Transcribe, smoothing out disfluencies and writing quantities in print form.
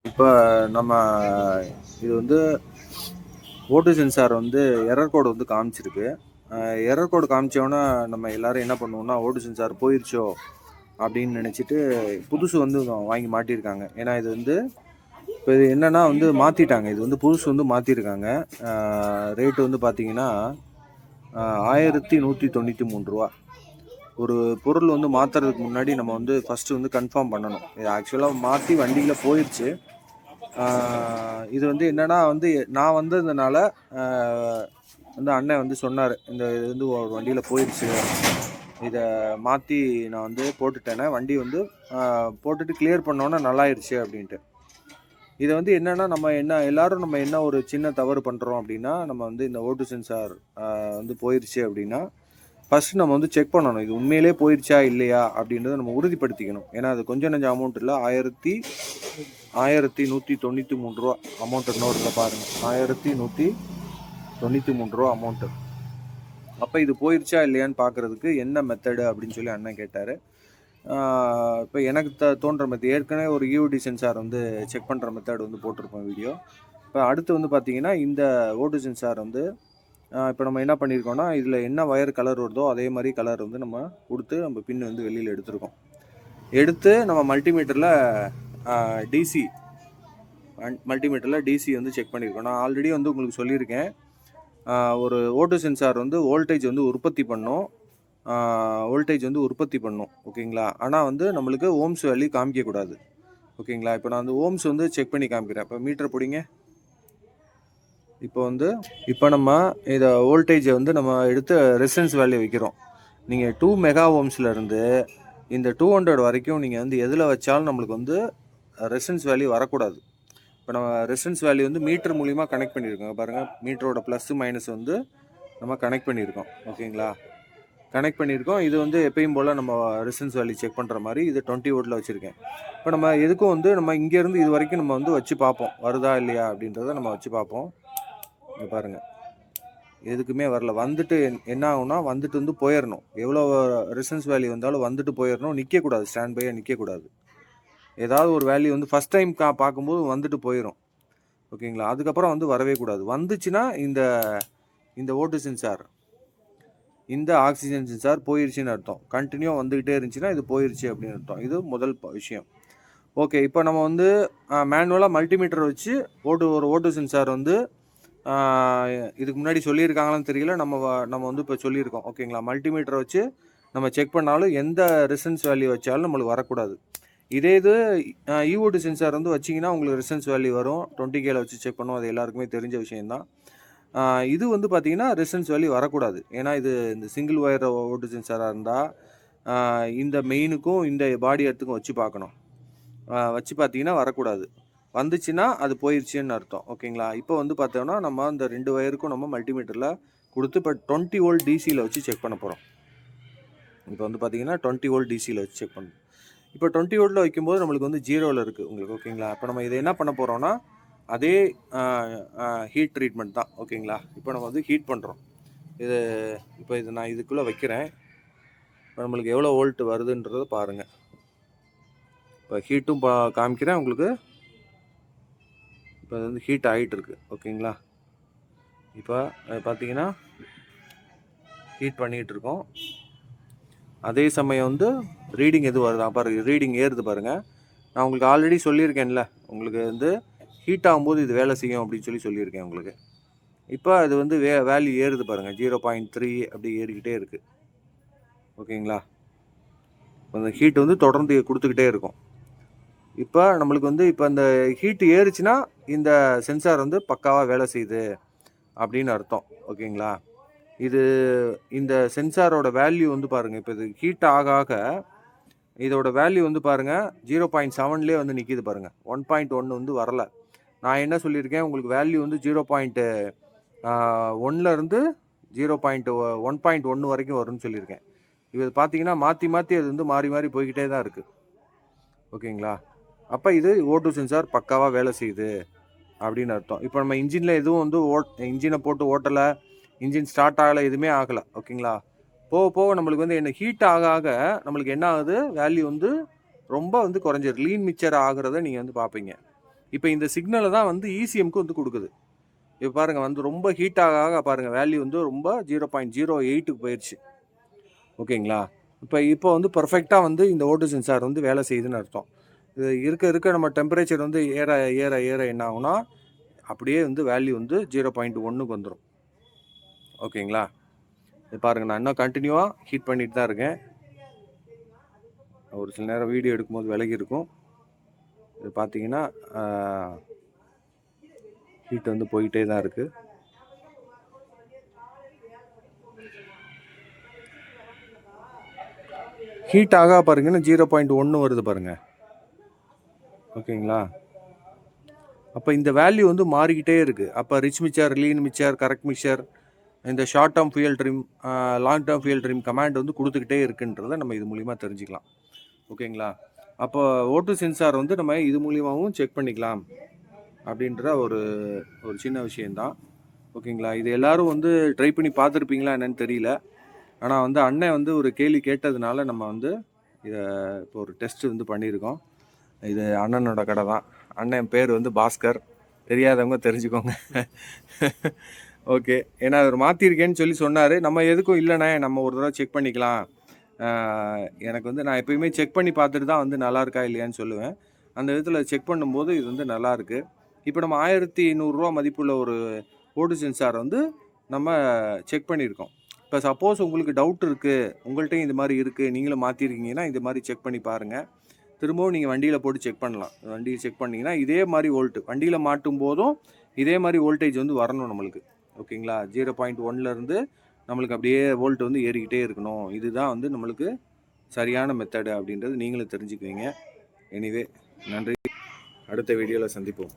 இப்போ நம்ம இது வந்து ஓட்டு சென்சார் வந்து எரர் கோடு வந்து காமிச்சிருக்கு. எரர் கோடு காமிச்சோன்னா நம்ம எல்லாரும் என்ன பண்ணுவோம்னா, ஓட்டு சென்சார் போயிடுச்சோ அப்படின்னு நினச்சிட்டு புதுசு வந்து வாங்கி மாட்டியிருக்காங்க. ஏன்னா இது வந்து இப்போ இது என்னென்னா வந்து மாற்றிட்டாங்க. இது வந்து புதுசு வந்து மாற்றிருக்காங்க. ரேட்டு வந்து பார்த்தீங்கன்னா 1193 ரூபா. ஒரு பொருள் வந்து மாற்றுறதுக்கு முன்னாடி நம்ம வந்து ஃபஸ்ட்டு வந்து கன்ஃபார்ம் பண்ணணும். இது ஆக்சுவலாக மாற்றி வண்டியில் போயிடுச்சு. இது வந்து என்னென்னா வந்து நான் வந்ததுனால வந்து அண்ணன் வந்து சொன்னார், இந்த இது வந்து ஒரு வண்டியில் போயிடுச்சு, இதை மாற்றி நான் வந்து போட்டுட்டேனே, வண்டி வந்து போட்டுட்டு கிளியர் பண்ணோன்னே நல்லாயிருச்சு அப்படின்ட்டு. இதை வந்து என்னென்னா நம்ம என்ன ஒரு சின்ன தவறு பண்ணுறோம் அப்படின்னா, நம்ம வந்து இந்த ஓட்டு சென்சார் வந்து போயிடுச்சு அப்படின்னா ஃபஸ்ட்டு நம்ம வந்து செக் பண்ணணும், இது உண்மையிலே போயிடுச்சா இல்லையா அப்படின்றத நம்ம உறுதிப்படுத்திக்கணும். ஏன்னா அது கொஞ்சம் நஞ்சம் அமௌண்ட் இல்லை, 1193 ரூபா அமௌண்ட்டு நோட்டில் பாருங்கள், 1193 ரூபா அமௌண்ட்டு. அப்போ இது போயிடுச்சா இல்லையான்னு பார்க்குறதுக்கு என்ன மெத்தடு அப்படின்னு சொல்லி அண்ணன் கேட்டார். இப்போ எனக்கு தோன்ற மெத்தட் ஏற்கனவே ஒரு ஈஓடி சென்சார் வந்து செக் பண்ணுற மெத்தட் வந்து போட்டிருப்போம் வீடியோ. இப்போ அடுத்து வந்து பார்த்திங்கன்னா இந்த ஓட்டு சென்சார் வந்து இப்போ நம்ம என்ன பண்ணியிருக்கோம்னா, இதில் என்ன வயர் கலர் வருதோ அதே மாதிரி கலர் வந்து நம்ம கொடுத்து நம்ம பின் வந்து வெளியில் எடுத்துருக்கோம். எடுத்து நம்ம மல்டிமீட்டரில் டிசி வந்து செக் பண்ணியிருக்கோம். நான் ஆல்ரெடி வந்து உங்களுக்கு சொல்லியிருக்கேன், ஒரு ஓட்டு சென்சார் வந்து வோல்டேஜ் வந்து உற்பத்தி பண்ணும் ஓகேங்களா. ஆனால் வந்து நம்மளுக்கு ஓம்ஸ் வேல்யூ காமிக்கக்கூடாது ஓகேங்களா. இப்போ நான் வந்து ஓம்ஸ் வந்து செக் பண்ணி காமிக்கிறேன். இப்போ மீட்டர் பிடிங்க. இப்போ நம்ம இதை வோல்டேஜை வந்து நம்ம எடுத்து ரெசிஸ்டன்ஸ் வேல்யூ வைக்கிறோம். நீங்கள் 2 மெகா ஓம்ஸ்லேருந்து இந்த 200 வரைக்கும் நீங்கள் வந்து எதில் வச்சாலும் நம்மளுக்கு வந்து ரெசிஸ்டன்ஸ் வேல்யூ வரக்கூடாது. இப்போ நம்ம ரெசிஸ்டன்ஸ் வேல்யூ வந்து மீட்டர் மூலிமா கனெக்ட் பண்ணியிருக்கோம். பாருங்கள், மீட்டரோட ப்ளஸ் மைனஸ் வந்து நம்ம கனெக்ட் பண்ணியிருக்கோம் ஓகேங்களா. கனெக்ட் பண்ணியிருக்கோம். இது வந்து எப்பயும் போல் நம்ம ரெசிஸ்டன்ஸ் வேல்யூ செக் பண்ணுற மாதிரி இது 20 வோல்ட்டில் வச்சுருக்கேன். இப்போ நம்ம எதுக்கும் வந்து நம்ம இங்கேருந்து இது வரைக்கும் நம்ம வந்து வச்சு பார்ப்போம், வருதா இல்லையா அப்படின்றத நம்ம வச்சு பார்ப்போம். இங்கே பாருங்கள், எதுக்குமே வரல. வந்துட்டு என்ன ஆகும்னா, வந்துட்டு வந்து போயிடணும். எவ்வளோ ரெசிஸ்டன்ஸ் வேல்யூ வந்தாலும் வந்துட்டு போயிடணும், நிற்கக்கூடாது, ஸ்டாண்ட் பையாக நிற்கக்கூடாது. ஏதாவது ஒரு வேல்யூ வந்து ஃபஸ்ட் டைம் பார்க்கும்போது வந்துட்டு போயிடும் ஓகேங்களா. அதுக்கப்புறம் வந்து வரவே கூடாது. வந்துச்சுன்னா இந்த ஓட்டு சென்சார், இந்த ஆக்சிஜன் சென்சார் போயிடுச்சுன்னு அர்த்தம். கண்டினியூ வந்துக்கிட்டே இருந்துச்சுன்னா இது போயிடுச்சு அப்படின்னு அர்த்தம். இது முதல் விஷயம். ஓகே, இப்போ நம்ம வந்து மேனுவலாக மல்டிமீட்டர் வச்சு ஒரு ஓட்டு சென்சார் வந்து இதுக்கு முன்னாடி சொல்லியிருக்காங்களான்னு தெரியல, நம்ம வந்து இப்போ சொல்லியிருக்கோம் ஓகேங்களா. மல்டிமீட்டரை வச்சு நம்ம செக் பண்ணாலும் எந்த ரெசிஸ்டன்ஸ் வேல்யூ வச்சாலும் நம்மளுக்கு வரக்கூடாது. இதே இது ஈஓடி சென்சார் வந்து வச்சிங்கன்னா உங்களுக்கு ரெசிஸ்டன்ஸ் வேல்யூ வரும். 20K வச்சு செக் பண்ணுவோம், அது எல்லாருக்குமே தெரிஞ்ச விஷயந்தான். இது வந்து பார்த்திங்கன்னா ரெசிஸ்டன்ஸ் வேல்யூ வரக்கூடாது. ஏன்னா இது இந்த சிங்கிள் ஒயர் ஓட்டு சென்சாராக இருந்தால் இந்த மெயினுக்கும் இந்த பாடி எர்த்துக்கும் வச்சு பார்க்கணும். வச்சு பார்த்தீங்கன்னா வரக்கூடாது. வந்துச்சுன்னா அது போயிடுச்சுன்னு அர்த்தம் ஓகேங்களா. இப்போ வந்து பார்த்தோம்னா நம்ம அந்த 2 ஒயருக்கும் நம்ம மல்டிமீட்டரில் கொடுத்து இப்போ 20 வோல்ட் டிசியில் வச்சு செக் பண்ண போகிறோம். இப்போ வந்து பார்த்தீங்கன்னா 20 வோல்ட் டிசியில் வச்சு செக் பண்ணணும். இப்போ 20 வோல்ட்டில் வைக்கும்போது நம்மளுக்கு வந்து 0ல் இருக்குது உங்களுக்கு ஓகேங்களா. இப்போ நம்ம இதை என்ன பண்ண போகிறோம்னா, அதே ஹீட் ட்ரீட்மெண்ட் தான் ஓகேங்களா. இப்போ நம்ம வந்து ஹீட் பண்ணுறோம். இது நான் இதுக்குள்ளே வைக்கிறேன். இப்போ நம்மளுக்கு எவ்வளோ வோல்ட் வருதுன்றதை பாருங்கள். இப்போ ஹீட்டும் காமிக்கிறேன் உங்களுக்கு. இப்போ அது வந்து ஹீட் ஆகிட்டு இருக்குது ஓகேங்களா. இப்போ பார்த்தீங்கன்னா ஹீட் பண்ணிகிட்ருக்கோம். அதே சமயம் வந்து ரீடிங் எது வருதா பாருங்கள், ரீடிங் ஏறுது பாருங்கள். நான் உங்களுக்கு ஆல்ரெடி சொல்லியிருக்கேன்ல, உங்களுக்கு வந்து ஹீட் ஆகும்போது இது வேலை செய்யும் அப்படின்னு சொல்லியிருக்கேன் உங்களுக்கு. இப்போ அது வந்து வேல்யூ ஏறுது பாருங்கள், 0.3 அப்படி ஏறிக்கிட்டே இருக்குது ஓகேங்களா. அந்த ஹீட் வந்து தொடர்ந்து கொடுத்துக்கிட்டே இருக்கும். இப்போ நம்மளுக்கு வந்து இப்போ அந்த ஹீட் ஏறுச்சுன்னா இந்த சென்சார் வந்து பக்காவாக வேலை செய்யுது அப்படின்னு அர்த்தம் ஓகேங்களா. இந்த சென்சாரோட வேல்யூ வந்து பாருங்கள், இப்போ இது ஹீட் ஆக இதோட வேல்யூ வந்து பாருங்கள் 0.7லேயே வந்து நிற்கிது பாருங்கள். 1.1 வந்து வரலை. நான் என்ன சொல்லியிருக்கேன் உங்களுக்கு, வேல்யூ வந்து 0.1லேருந்து 1.1 வரைக்கும் வரும்னு சொல்லியிருக்கேன். இது பார்த்தீங்கன்னா மாற்றி அது வந்து மாறி போய்கிட்டே தான் இருக்குது ஓகேங்களா. அப்போ இது ஓட்டு சென்சார் பக்காவாக வேலை செய்யுது அப்படின்னு அர்த்தம். இப்போ நம்ம இன்ஜினில் எதுவும் வந்து இன்ஜினை போட்டு ஓட்டலை, இன்ஜின் ஸ்டார்ட் ஆகலை, எதுவுமே ஆகலை ஓகேங்களா. போக நம்மளுக்கு வந்து என்ன ஹீட் ஆக நம்மளுக்கு என்ன ஆகுது, வேல்யூ வந்து ரொம்ப வந்து குறைஞ்சிரு, லீன் மிக்சர் ஆகிறத நீங்கள் வந்து பார்ப்பீங்க இப்போ இந்த சிக்னலை தான் வந்து இசிஎம்க்கு வந்து கொடுக்குது. இப்போ பாருங்கள் வந்து ரொம்ப ஹீட் ஆக பாருங்கள் வேல்யூ வந்து ரொம்ப 0.08க்கு போயிடுச்சு. ஓகேங்களா? இப்போ வந்து பர்ஃபெக்டாக வந்து இந்த ஓட்டு சென்சார் வந்து வேலை செய்யுதுன்னு அர்த்தம். இது இருக்க நம்ம டெம்பரேச்சர் வந்து ஏற என்ன ஆகும்னா அப்படியே வந்து வேல்யூ வந்து 0.1க்கு வந்துடும். ஓகேங்களா? இது பாருங்கள், நான் இன்னும் கண்டினியூவாக ஹீட் பண்ணிட்டு தான் இருக்கேன். ஒரு சில நேரம் வீடியோ எடுக்கும்போது விலகி இருக்கும். இது பார்த்தீங்கன்னா ஹீட் வந்து போயிட்டே தான் இருக்குது. ஹீட் ஆக பாருங்கன்னா 0.1 வருது பாருங்கள். ஓகேங்களா? அப்போ இந்த வேல்யூ வந்து மாறிக்கிட்டே இருக்குது. அப்போ rich mixture, lean mixture, correct mixture, இந்த short term fuel trim, long term fuel trim command வந்து கொடுத்துக்கிட்டே இருக்குன்றதை நம்ம இது மூலிமா தெரிஞ்சுக்கலாம். ஓகேங்களா? அப்போ ஓட்டு சென்சார் வந்து நம்ம இது மூலியமாகவும் செக் பண்ணிக்கலாம் அப்படின்ற ஒரு சின்ன விஷயந்தான். ஓகேங்களா? இது எல்லோரும் வந்து ட்ரை பண்ணி பார்த்துருப்பீங்களா என்னன்னு தெரியல. ஆனால் வந்து அண்ணன் வந்து ஒரு கேள்வி கேட்டதுனால நம்ம வந்து இதை இப்போ ஒரு டெஸ்ட் வந்து பண்ணியிருக்கோம். இது அண்ணனோட கடை தான். அண்ணன் பேர் வந்து பாஸ்கர். தெரியாதவங்க தெரிஞ்சுக்கோங்க. ஓகே, ஏன்னா அவர் மாற்றிருக்கேன்னு சொல்லி சொன்னார். நம்ம எதுக்கும் இல்லைண்ணே, நம்ம ஒரு தடவை செக் பண்ணிக்கலாம். எனக்கு வந்து நான் எப்பயுமே செக் பண்ணி பார்த்துட்டு தான் வந்து நல்லா இருக்கா இல்லையான்னு சொல்லுவேன். அந்த விதத்தில் செக் பண்ணும்போது இது வந்து நல்லாயிருக்கு. இப்போ நம்ம 1100 மதிப்புள்ள ஒரு ஓட்டு சென்சார் வந்து நம்ம செக் பண்ணியிருக்கோம். இப்போ சப்போஸ் உங்களுக்கு டவுட் இருக்குது, உங்கள்கிட்டையும் இது மாதிரி இருக்குது, நீங்களும் மாற்றிருக்கீங்கன்னா இது மாதிரி செக் பண்ணி பாருங்கள். திரும்பவும் நீங்கள் வண்டியில் போட்டு செக் பண்ணலாம். வண்டியை செக் பண்ணிங்கன்னா இதே மாதிரி வண்டியில் மாட்டும் போதும் இதே மாதிரி வோல்டேஜ் வந்து வரணும் நம்மளுக்கு. ஓகேங்களா? 0.1லேருந்து நம்மளுக்கு அப்படியே வோல்ட் வந்து ஏறிக்கிட்டே இருக்கணும். இதுதான் வந்து நம்மளுக்கு சரியான மெத்தடு அப்படின்றது நீங்களும் தெரிஞ்சுக்குவீங்க. எனிவே, நன்றி. அடுத்த வீடியோவில் சந்திப்போம்.